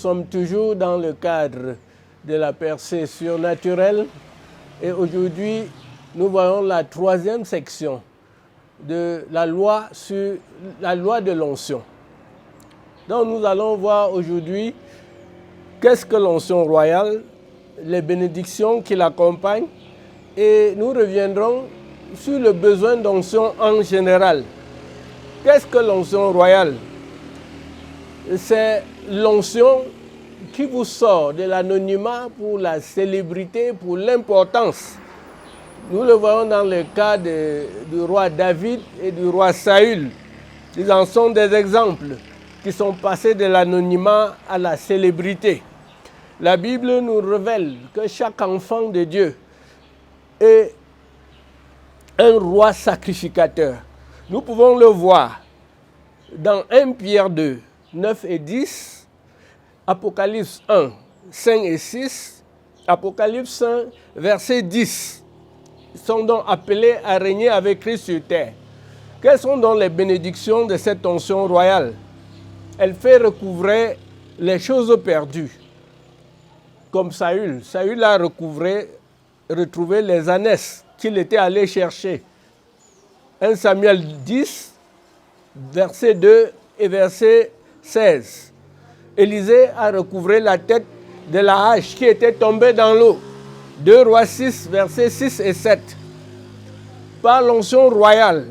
sommes toujours dans le cadre de la percée surnaturelle et aujourd'hui, nous voyons la troisième section de la loi de l'onction. Donc nous allons voir aujourd'hui qu'est-ce que l'onction royale, les bénédictions qui l'accompagnent et nous reviendrons sur le besoin d'onction en général. Qu'est-ce que l'onction royale? C'est l'onction qui vous sort de l'anonymat pour la célébrité, pour l'importance. Nous le voyons dans le cas du roi David et du roi Saül. Ils en sont des exemples qui sont passés de l'anonymat à la célébrité. La Bible nous révèle que chaque enfant de Dieu est un roi sacrificateur. Nous pouvons le voir dans 1 Pierre 2, 9 et 10, Apocalypse 1, 5 et 6, Apocalypse 1, verset 10. Ils sont donc appelés à régner avec Christ sur terre. Quelles sont donc les bénédictions de cette onction royale? Elle fait recouvrer les choses perdues. Comme Saül. Saül a retrouvé les ânesses qu'il était allé chercher. 1 Samuel 10, verset 2 et verset 16. Élisée a recouvré la tête de la hache qui était tombée dans l'eau. 2 Rois 6, versets 6 et 7. Par l'onction royale,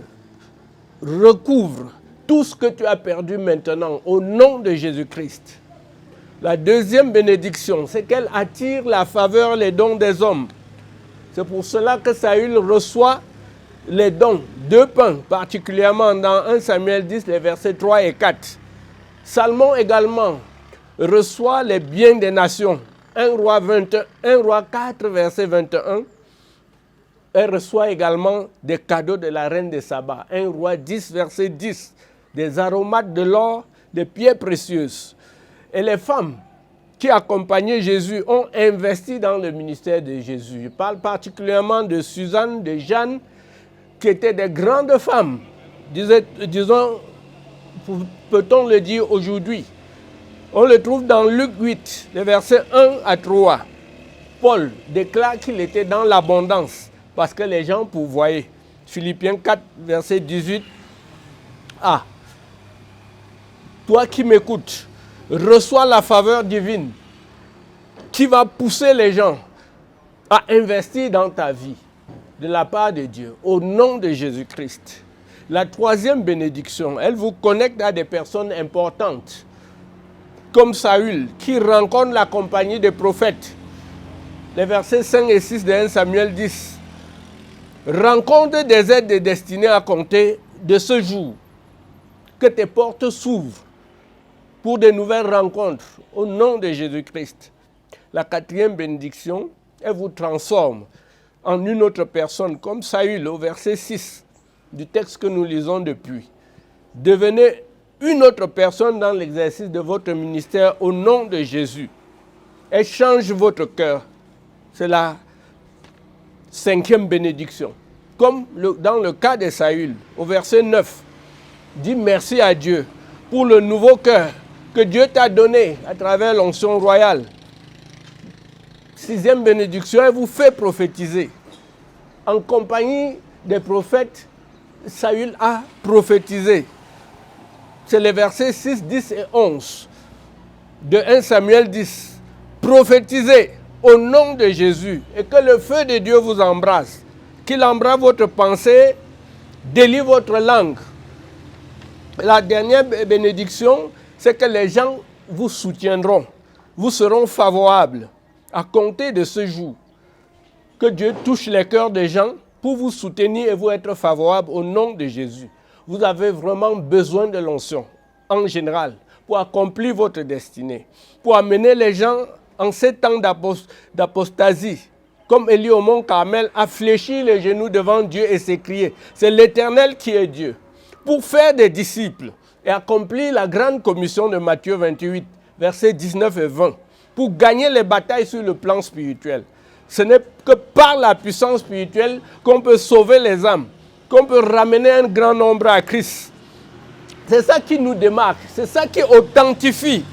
recouvre tout ce que tu as perdu maintenant au nom de Jésus-Christ. La deuxième bénédiction, c'est qu'elle attire la faveur, les dons des hommes. C'est pour cela que Saül reçoit les dons, 2 pains, particulièrement dans 1 Samuel 10, les versets 3 et 4. Salmon également reçoit les biens des nations. 1 Roi 4, verset 21. Elle reçoit également des cadeaux de la reine de Saba. 1 Roi 10, verset 10. Des aromates, de l'or, des pierres précieuses. Et les femmes qui accompagnaient Jésus ont investi dans le ministère de Jésus. Je parle particulièrement de Suzanne, de Jeanne, qui étaient des grandes femmes. Disons, peut-on le dire aujourd'hui? On le trouve dans Luc 8, les versets 1 à 3. Paul déclare qu'il était dans l'abondance parce que les gens pourvoyaient. Philippiens 4, verset 18. Ah, toi qui m'écoutes, reçois la faveur divine qui va pousser les gens à investir dans ta vie de la part de Dieu, au nom de Jésus-Christ. La troisième bénédiction, elle vous connecte à des personnes importantes, comme Saül, qui rencontre la compagnie des prophètes. Les versets 5 et 6 de 1 Samuel 10. Rencontre des aides et destinées à compter de ce jour. Que tes portes s'ouvrent pour de nouvelles rencontres au nom de Jésus-Christ. La quatrième bénédiction, elle vous transforme en une autre personne, comme Saül au verset 6 du texte que nous lisons depuis. Devenez une autre personne dans l'exercice de votre ministère au nom de Jésus. Elle change votre cœur. C'est la cinquième bénédiction. Comme dans le cas de Saül, au verset 9, dis merci à Dieu pour le nouveau cœur que Dieu t'a donné à travers l'onction royale. Sixième bénédiction, elle vous fait prophétiser. En compagnie des prophètes, Saül a prophétisé. C'est les versets 6, 10 et 11 de 1 Samuel 10. Prophétisez au nom de Jésus et que le feu de Dieu vous embrasse, qu'il embrasse votre pensée, délie votre langue. La dernière bénédiction, c'est que les gens vous soutiendront, vous seront favorables à compter de ce jour. Que Dieu touche les cœurs des gens pour vous soutenir et vous être favorables au nom de Jésus. Vous avez vraiment besoin de l'onction, en général, pour accomplir votre destinée, pour amener les gens en ces temps d'apostasie, comme Élie au mont Carmel, à fléchir les genoux devant Dieu et s'écrier, c'est l'Éternel qui est Dieu, pour faire des disciples et accomplir la grande commission de Matthieu 28, versets 19 et 20, pour gagner les batailles sur le plan spirituel. Ce n'est que par la puissance spirituelle qu'on peut sauver les âmes, qu'on peut ramener un grand nombre à Christ. C'est ça qui nous démarque, c'est ça qui authentifie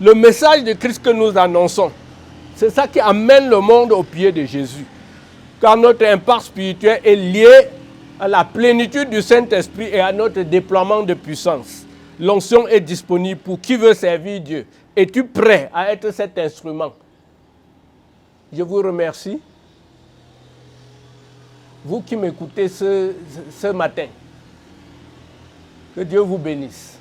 Le message de Christ que nous annonçons, c'est ça qui amène le monde au pied de Jésus. Car notre impact spirituel est lié à la plénitude du Saint-Esprit et à notre déploiement de puissance. L'onction est disponible pour qui veut servir Dieu. Es-tu prêt à être cet instrument? Je vous remercie. Vous qui m'écoutez ce matin, que Dieu vous bénisse.